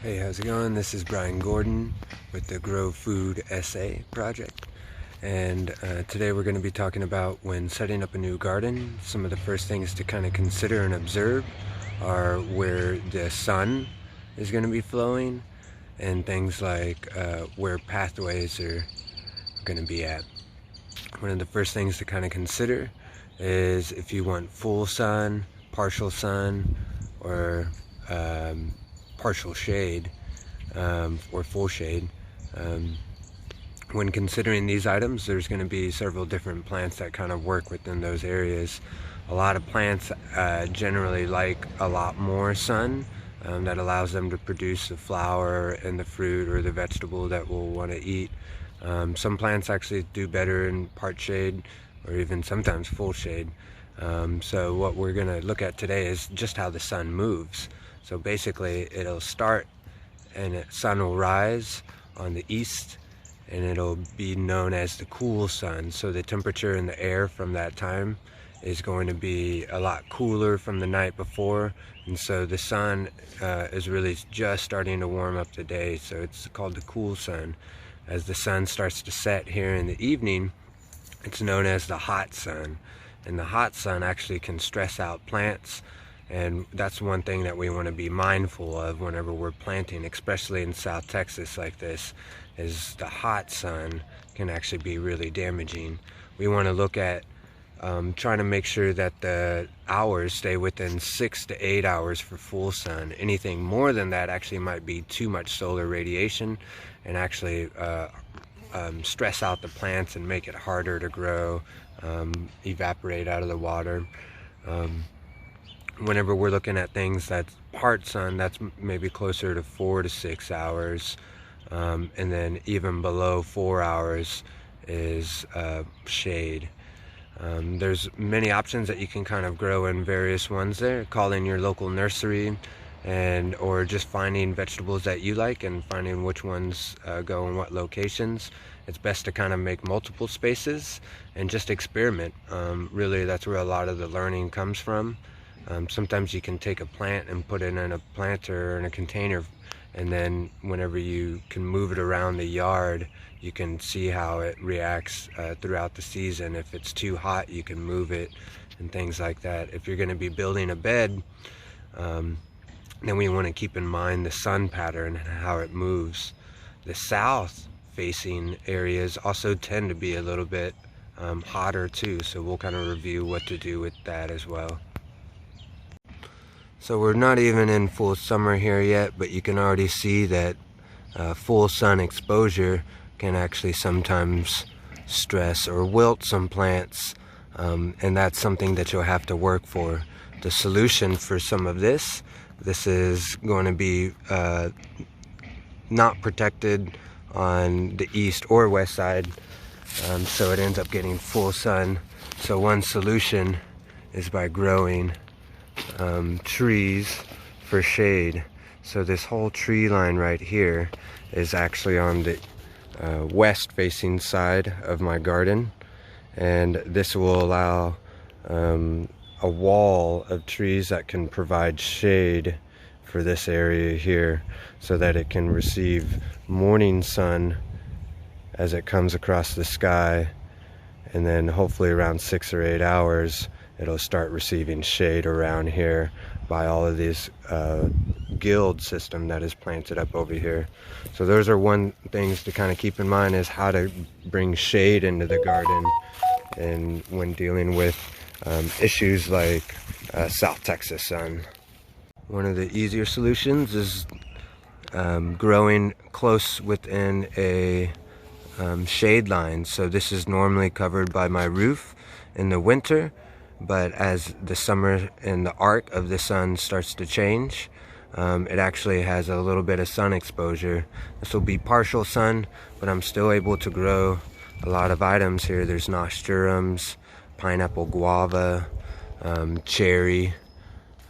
Hey, how's it going? This is Brian Gordon with the Grow Food Essay Project, and today we're going to be talking about when setting up a new garden. Some of the first things to kind of consider and observe are where the sun is going to be flowing and things like where pathways are going to be at. One of the first things to kind of consider is if you want full sun, partial sun, or partial shade or full shade. When considering these items, there's going to be several different plants that kind of work within those areas. A lot of plants generally like a lot more sun that allows them to produce the flower and the fruit or the vegetable that we'll want to eat. Some plants actually do better in part shade or even sometimes full shade. So what we're going to look at today is just how the sun moves. So basically it'll start and the sun will rise on the east and it'll be known as the cool sun. So the temperature in the air from that time is going to be a lot cooler from the night before, and so the sun is really just starting to warm up the day, so it's called the cool sun. As the sun starts to set here in the evening, it's known as the hot sun, and the hot sun actually can stress out plants. And that's one thing that we want to be mindful of whenever we're planting, especially in South Texas like this, is the hot sun can actually be really damaging. We want to look at trying to make sure that the hours stay within 6 to 8 hours for full sun. Anything more than that actually might be too much solar radiation and actually stress out the plants and make it harder to grow, evaporate out of the water. Whenever we're looking at things that's part sun, that's maybe closer to 4 to 6 hours, and then even below 4 hours is shade. There's many options that you can kind of grow in various ones there. Calling your local nursery or just finding vegetables that you like and finding which ones go in what locations. It's best to kind of make multiple spaces and just experiment. Really, that's where a lot of the learning comes from. Sometimes you can take a plant and put it in a planter or in a container, and then whenever you can move it around the yard, you can see how it reacts throughout the season. If it's too hot, you can move it and things like that. If you're going to be building a bed, then we want to keep in mind the sun pattern and how it moves. The south facing areas also tend to be a little bit hotter too, so we'll kind of review what to do with that as well. So we're not even in full summer here yet, but you can already see that full sun exposure can actually sometimes stress or wilt some plants, and that's something that you'll have to work for. The solution for some of this is going to be not protected on the east or west side, so it ends up getting full sun. So one solution is by growing trees for shade. So this whole tree line right here is actually on the west facing side of my garden, and this will allow a wall of trees that can provide shade for this area here so that it can receive morning sun as it comes across the sky, and then hopefully around 6 or 8 hours it'll start receiving shade around here by all of these guild system that is planted up over here. So those are one things to kind of keep in mind, is how to bring shade into the garden and when dealing with issues like South Texas sun. One of the easier solutions is growing close within a shade line. So this is normally covered by my roof in the winter, but as the summer and the arc of the sun starts to change, it actually has a little bit of sun exposure. This will be partial sun, but I'm still able to grow a lot of items here. There's Nasturtiums, Pinapple Guava, cherry.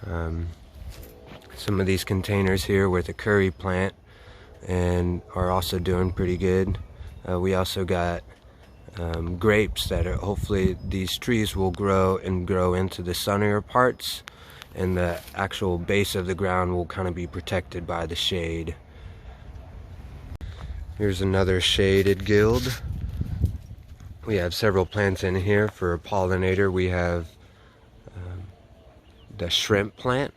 Some of these containers here with a curry plant and are also doing pretty good. We also got grapes that are, hopefully these trees will grow into the sunnier parts, and the actual base of the ground will kind of be protected by the shade. Here's another shaded guild. We have several plants in here for a pollinator. We have the shrimp plant.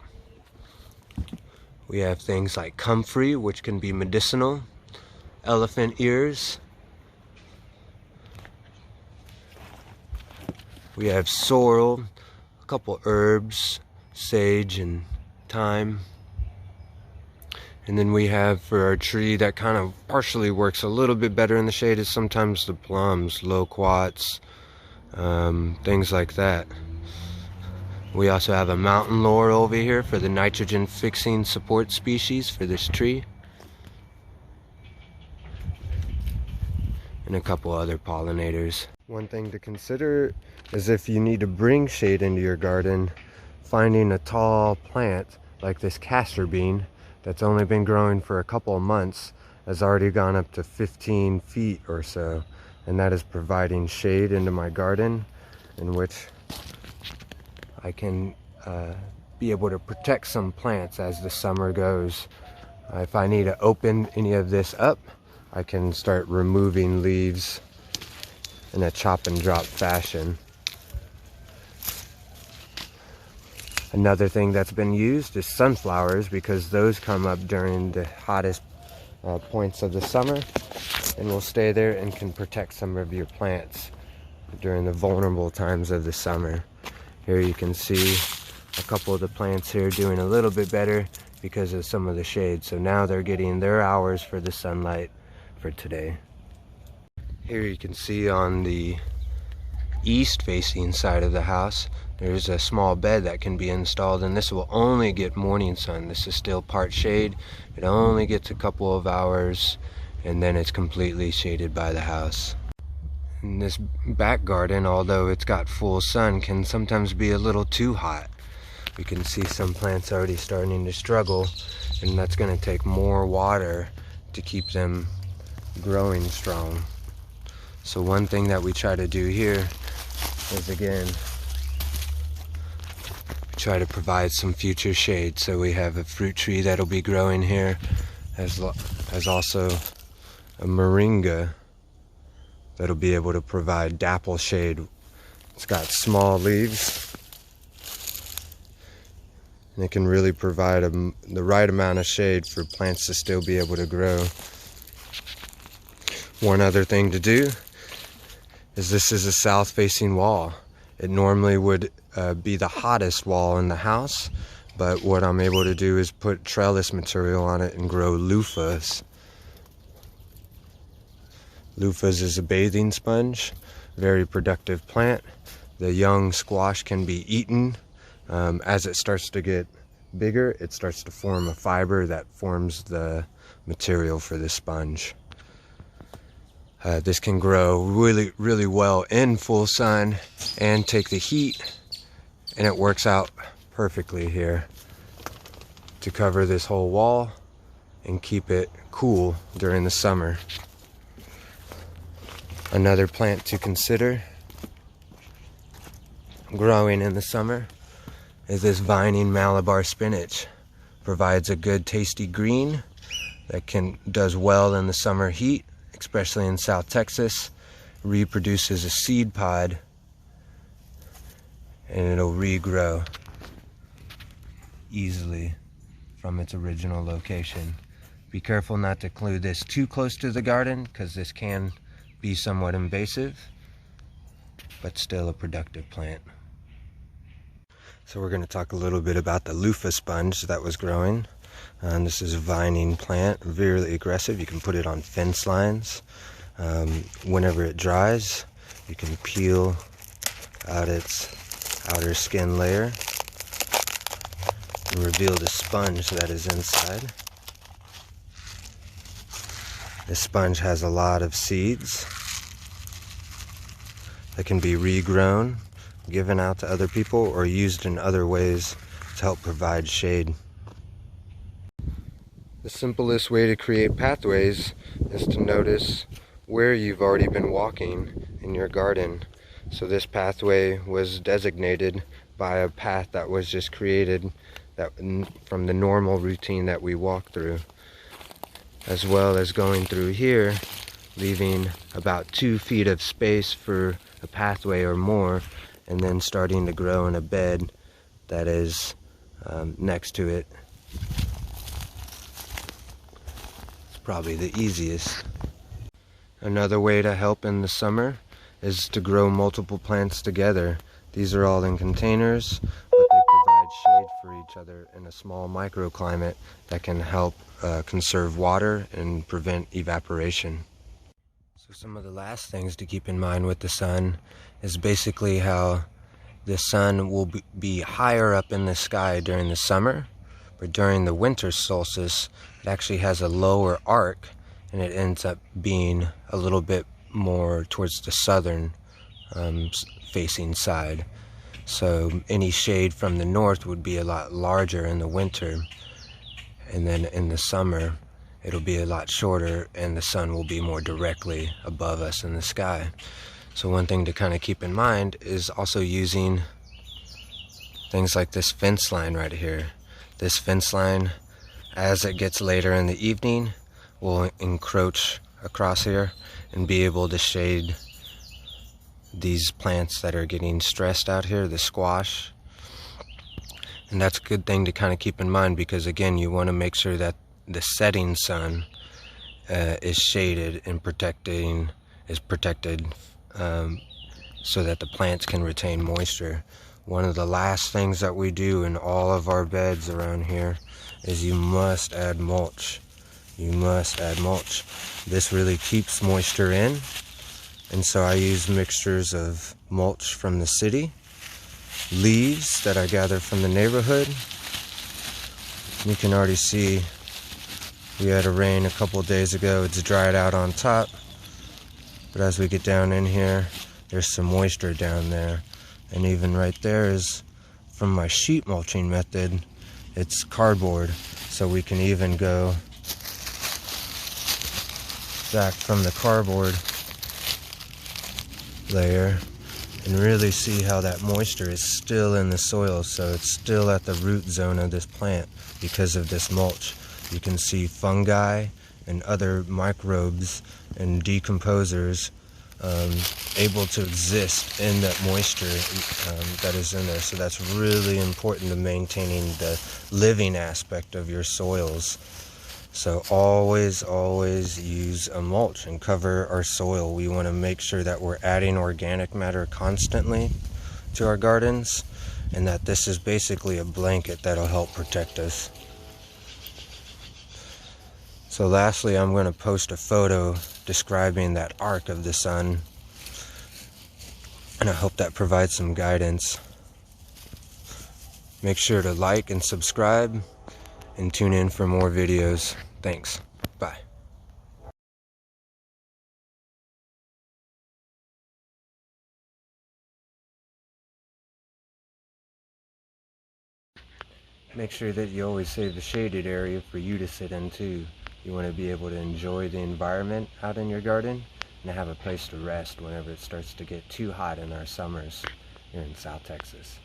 We have things like comfrey, which can be medicinal, elephant ears. We have sorrel, a couple herbs, sage and thyme. And then we have, for our tree that kind of partially works a little bit better in the shade, is sometimes the plums, loquats, things like that. We also have a mountain laurel over here for the nitrogen fixing support species for this tree. And a couple other pollinators. One thing to consider is if you need to bring shade into your garden, finding a tall plant like this castor bean that's only been growing for a couple of months has already gone up to 15 feet or so, and that is providing shade into my garden, in which I can be able to protect some plants as the summer goes. If I need to open any of this up, I can start removing leaves in a chop and drop fashion. Another thing that's been used is sunflowers, because those come up during the hottest points of the summer and will stay there and can protect some of your plants during the vulnerable times of the summer. Here you can see a couple of the plants here doing a little bit better because of some of the shade. So now they're getting their hours for the sunlight for today. Here you can see on the east facing side of the house, there's a small bed that can be installed, and this will only get morning sun. This is still part shade. It only gets a couple of hours and then it's completely shaded by the house. And this back garden, although it's got full sun, can sometimes be a little too hot. We can see some plants already starting to struggle, and that's going to take more water to keep them growing strong. So one thing that we try to do here is, again, try to provide some future shade. So we have a fruit tree that'll be growing here, as also a moringa that'll be able to provide dapple shade. It's got small leaves, and it can really provide the right amount of shade for plants to still be able to grow. One other thing to do is, this is a south facing wall. It normally would be the hottest wall in the house, but what I'm able to do is put trellis material on it and grow loofahs. Loofahs is a bathing sponge, very productive plant. The young squash can be eaten. As it starts to get bigger, it starts to form a fiber that forms the material for the sponge. This can grow really, really well in full sun and take the heat, and it works out perfectly here to cover this whole wall and keep it cool during the summer. Another plant to consider growing in the summer is this vining Malabar spinach. Provides a good tasty green that does well in the summer heat, especially in South Texas. Reproduces a seed pod and it'll regrow easily from its original location. Be careful not to glue this too close to the garden, because this can be somewhat invasive, but still a productive plant. So we're going to talk a little bit about the loofah sponge that was growing. This is a vining plant, really aggressive. You can put it on fence lines. Whenever it dries, you can peel out its outer skin layer and reveal the sponge that is inside. This sponge has a lot of seeds that can be regrown, given out to other people, or used in other ways to help provide shade. The simplest way to create pathways is to notice where you've already been walking in your garden. So this pathway was designated by a path that was just created from the normal routine that we walk through, as well as going through here, leaving about 2 feet of space for a pathway or more, and then starting to grow in a bed that is next to it. It's probably the easiest. Another way to help in the summer is to grow multiple plants together. These are all in containers, but they provide shade for each other in a small microclimate that can help conserve water and prevent evaporation. So some of the last things to keep in mind with the sun is basically how the sun will be higher up in the sky during the summer, but during the winter solstice it actually has a lower arc, and it ends up being a little bit more towards the southern facing side. So any shade from the north would be a lot larger in the winter, and then in the summer it'll be a lot shorter and the sun will be more directly above us in the sky. So one thing to kind of keep in mind is also using things like this fence line right here. This fence line, as it gets later in the evening, will encroach across here and be able to shade these plants that are getting stressed out here, the squash. And that's a good thing to kind of keep in mind, because again, you want to make sure that the setting sun is shaded and protected so that the plants can retain moisture. One of the last things that we do in all of our beds around here is you must add mulch. You must add mulch. This really keeps moisture in, and so I use mixtures of mulch from the city, leaves that I gather from the neighborhood. You can already see we had a rain a couple days ago. It's dried out on top, but as we get down in here, there's some moisture down there. And even right there is from my sheet mulching method. It's cardboard, so we can even go back from the cardboard layer and really see how that moisture is still in the soil. So it's still at the root zone of this plant because of this mulch. You can see fungi and other microbes and decomposers able to exist in that moisture that is in there. So that's really important to maintaining the living aspect of your soils. So always use a mulch and cover our soil. We want to make sure that we're adding organic matter constantly to our gardens, and that this is basically a blanket that'll help protect us. So lastly, I'm going to post a photo describing that arc of the sun, and I hope that provides some guidance. Make sure to like and subscribe and tune in for more videos. Thanks. Bye. Make sure that you always save a shaded area for you to sit in too. You want to be able to enjoy the environment out in your garden and have a place to rest whenever it starts to get too hot in our summers here in South Texas.